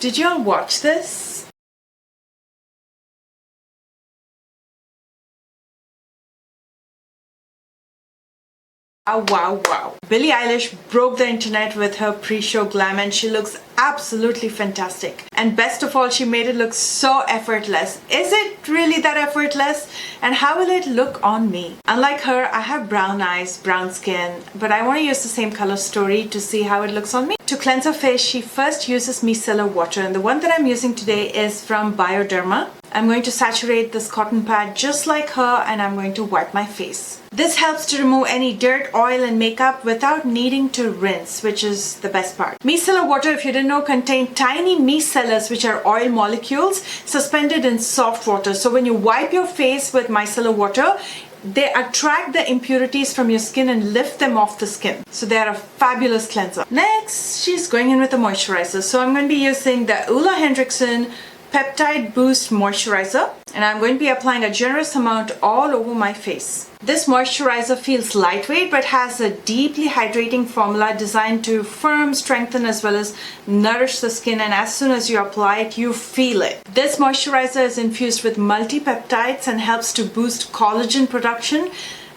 Did you all watch this? Wow, wow, wow. Billie Eilish broke the internet with her pre-show glam and she looks absolutely fantastic. And best of all, she made it look so effortless. Is it really that effortless? And how will it look on me? Unlike her, I have brown eyes, brown skin, but I want to use the same color story to see how it looks on me. To cleanse her face, she first uses micellar water, and the one that I'm using today is from Bioderma. I'm going to saturate this cotton pad just like her, and I'm going to wipe my face. This helps to remove any dirt, oil and makeup without needing to rinse, which is the best part. Micellar water, if you didn't know, contain tiny micellars, which are oil molecules suspended in soft water. So when you wipe your face with micellar water, they attract the impurities from your skin and lift them off the skin. So they are a fabulous cleanser. Next, she's going in with a moisturizer. So I'm going to be using the Ulla Henriksen Peptide Boost Moisturizer, and I'm going to be applying a generous amount all over my face. This moisturizer feels lightweight but has a deeply hydrating formula designed to firm, strengthen as well as nourish the skin, and as soon as you apply it, you feel it. This moisturizer is infused with multi-peptides and helps to boost collagen production.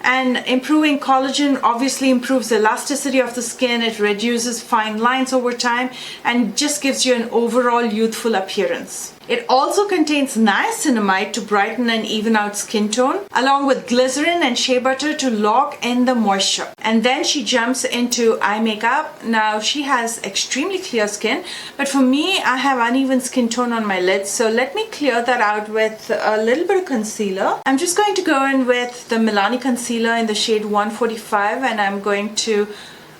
And improving collagen obviously improves the elasticity of the skin, it reduces fine lines over time, and just gives you an overall youthful appearance. It also contains niacinamide to brighten and even out skin tone, along with glycerin and shea butter to lock in the moisture. And then she jumps into eye makeup. Now she has extremely clear skin, but for me, I have uneven skin tone on my lids, so let me clear that out with a little bit of concealer. I'm just going to go in with the Milani concealer in the shade 145, and I'm going to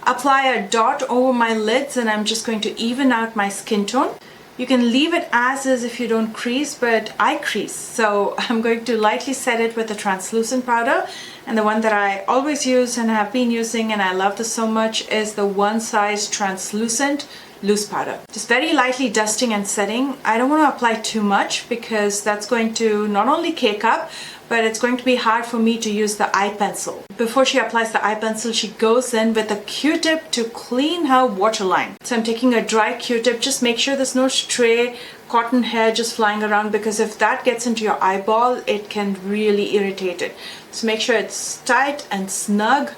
apply a dot over my lids, and I'm just going to even out my skin tone. You can leave it as is if you don't crease, but I crease. So I'm going to lightly set it with a translucent powder. And the one that I always use and have been using, and I love this so much, is the One Size Translucent Loose Powder. Just very lightly dusting and setting. I don't want to apply too much because that's going to not only cake up, but it's going to be hard for me to use the eye pencil. Before she applies the eye pencil, she goes in with a Q-tip to clean her waterline. So I'm taking a dry Q-tip. Just make sure there's no stray cotton hair just flying around, because if that gets into your eyeball, it can really irritate it. So make sure it's tight and snug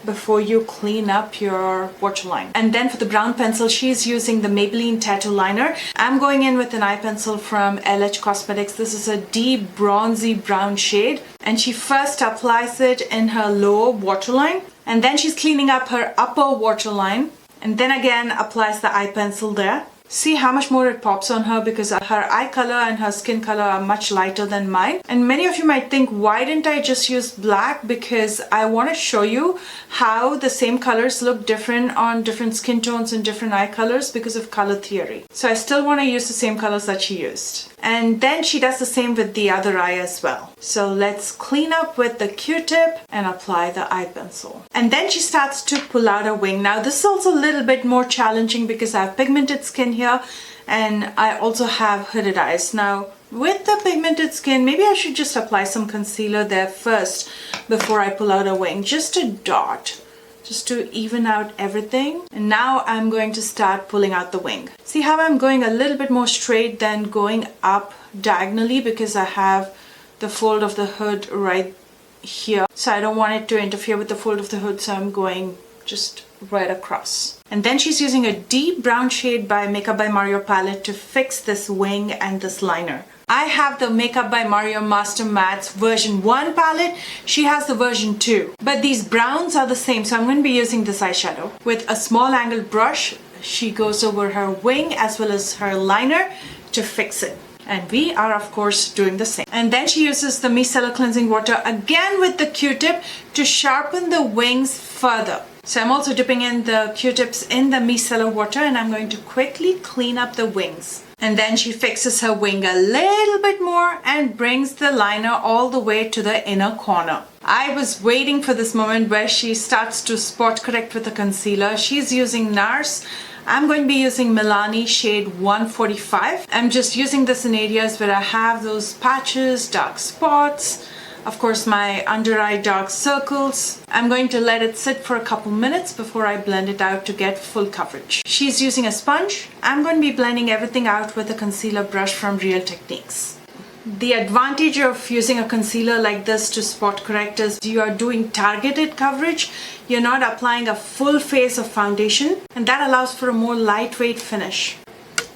before you clean up your waterline. And then for the brown pencil, she's using the Maybelline Tattoo Liner. I'm going in with an eye pencil from LH Cosmetics. This is a deep bronzy brown shade, and she first applies it in her lower waterline, and then she's cleaning up her upper waterline, and then again applies the eye pencil there. See how much more it pops on her, because her eye color and her skin color are much lighter than mine. And many of you might think, why didn't I just use black? Because I want to show you how the same colors look different on different skin tones and different eye colors because of color theory. So I still want to use the same colors that she used. And then she does the same with the other eye as well. So let's clean up with the Q-tip and apply the eye pencil. And then she starts to pull out her wing. Now this is also a little bit more challenging because I have pigmented skin here and I also have hooded eyes. Now with the pigmented skin, maybe I should just apply some concealer there first before I pull out a wing. Just a dot, just to even out everything. And now I'm going to start pulling out the wing. See how I'm going a little bit more straight than going up diagonally, because I have the fold of the hood right here. So I don't want it to interfere with the fold of the hood, so I'm going just right across. And then she's using a deep brown shade by Makeup by Mario palette to fix this wing and this liner. I have the Makeup by Mario Master Mattes version 1 palette. She has the version 2. But these browns are the same, so I'm going to be using this eyeshadow. With a small angled brush, she goes over her wing as well as her liner to fix it. And we are of course doing the same. And then she uses the micellar cleansing water again with the Q-tip to sharpen the wings further. So I'm also dipping in the Q-tips in the micellar water, and I'm going to quickly clean up the wings. And then she fixes her wing a little bit more and brings the liner all the way to the inner corner. I was waiting for this moment where she starts to spot correct with the concealer. She's using NARS. I'm going to be using Milani shade 145. I'm just using this in areas where I have those patches, dark spots, of course, my under eye dark circles. I'm going to let it sit for a couple minutes before I blend it out to get full coverage. She's using a sponge. I'm going to be blending everything out with a concealer brush from Real Techniques. The advantage of using a concealer like this to spot correct is you are doing targeted coverage. You're not applying a full face of foundation, and that allows for a more lightweight finish.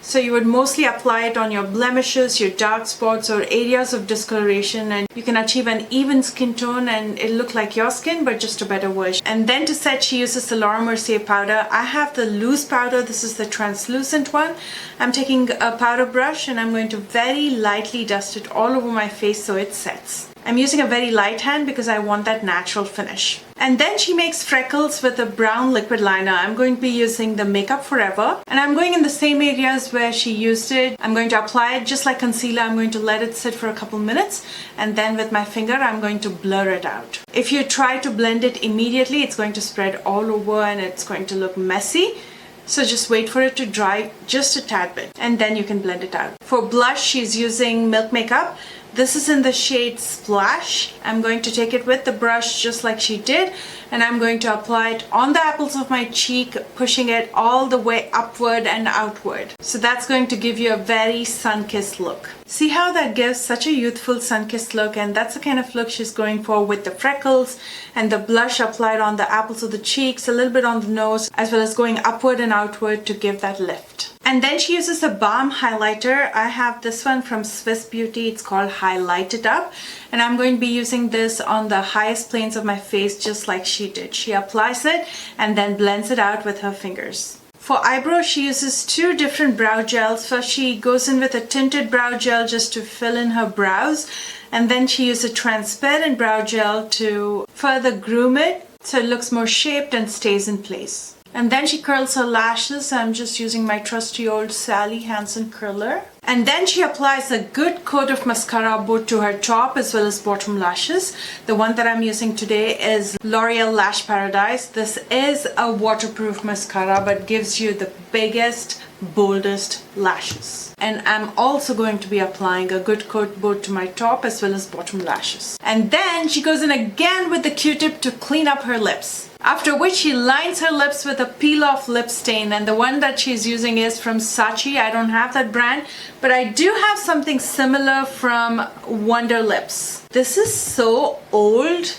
So you would mostly apply it on your blemishes, your dark spots, or areas of discoloration, and you can achieve an even skin tone and it'll look like your skin but just a better version. And then to set, she uses the Laura Mercier powder. I have the loose powder. This is the translucent one. I'm taking a powder brush and I'm going to very lightly dust it all over my face so it sets. I'm using a very light hand because I want that natural finish. And then she makes freckles with a brown liquid liner. I'm going to be using the Makeup Forever, and I'm going in the same areas where she used it. I'm going to apply it just like concealer. I'm going to let it sit for a couple minutes, and then with my finger I'm going to blur it out. If you try to blend it immediately, it's going to spread all over and it's going to look messy. So just wait for it to dry just a tad bit and then you can blend it out. For blush, she's using Milk Makeup. This is in the shade Splash. I'm going to take it with the brush just like she did, and I'm going to apply it on the apples of my cheek, pushing it all the way upward and outward. So that's going to give you a very sun-kissed look. See how that gives such a youthful sun-kissed look, and that's the kind of look she's going for with the freckles and the blush applied on the apples of the cheeks, a little bit on the nose, as well as going upward and outward to give that lift. And then she uses a balm highlighter. I have this one from Swiss Beauty. It's called Highlight It Up. And I'm going to be using this on the highest planes of my face just like she did. She applies it and then blends it out with her fingers. For eyebrows, she uses two different brow gels. First, she goes in with a tinted brow gel just to fill in her brows. And then she uses a transparent brow gel to further groom it so it looks more shaped and stays in place. And then she curls her lashes. I'm just using my trusty old Sally Hansen curler. And then she applies a good coat of mascara both to her top as well as bottom lashes. The one that I'm using today is L'Oreal Lash Paradise. This is a waterproof mascara but gives you the biggest, boldest lashes. And I'm also going to be applying a good coat both to my top as well as bottom lashes. And then she goes in again with the Q-tip to clean up her lips. After which she lines her lips with a peel-off lip stain, and the one that she's using is from Saie. I don't have that brand, but I do have something similar from Wonder Lips. This is so old.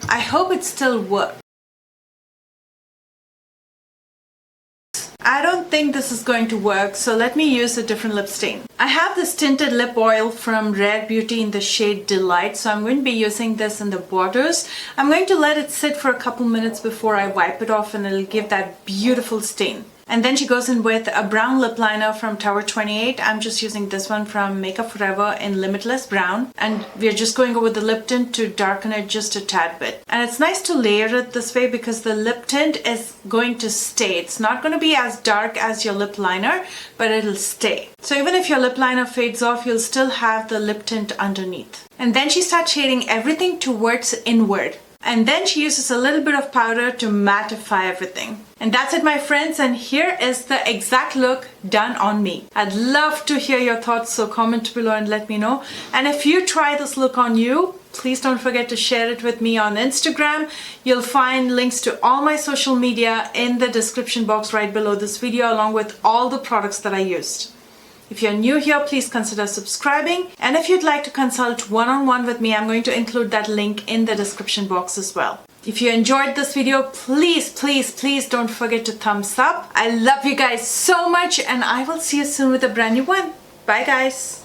I hope it still works. I don't think this is going to work, so let me use a different lip stain. I have this tinted lip oil from Rare Beauty in the shade Delight, so I'm going to be using this in the borders. I'm going to let it sit for a couple minutes before I wipe it off, and it'll give that beautiful stain. And then she goes in with a brown lip liner from Tower 28. I'm just using this one from Makeup Forever in Limitless Brown. And we're just going over the lip tint to darken it just a tad bit. And it's nice to layer it this way because the lip tint is going to stay. It's not going to be as dark as your lip liner, but it'll stay. So even if your lip liner fades off, you'll still have the lip tint underneath. And then she starts shading everything towards inward. And then she uses a little bit of powder to mattify everything. And that's it, my friends, and here is the exact look done on me. I'd love to hear your thoughts, so comment below and let me know. And if you try this look on you, please don't forget to share it with me on Instagram. You'll find links to all my social media in the description box right below this video, along with all the products that I used. If you're new here, please consider subscribing. And if you'd like to consult one-on-one with me, I'm going to include that link in the description box as well. If you enjoyed this video, please don't forget to thumbs up. I love you guys so much, and I will see you soon with a brand new one. Bye guys.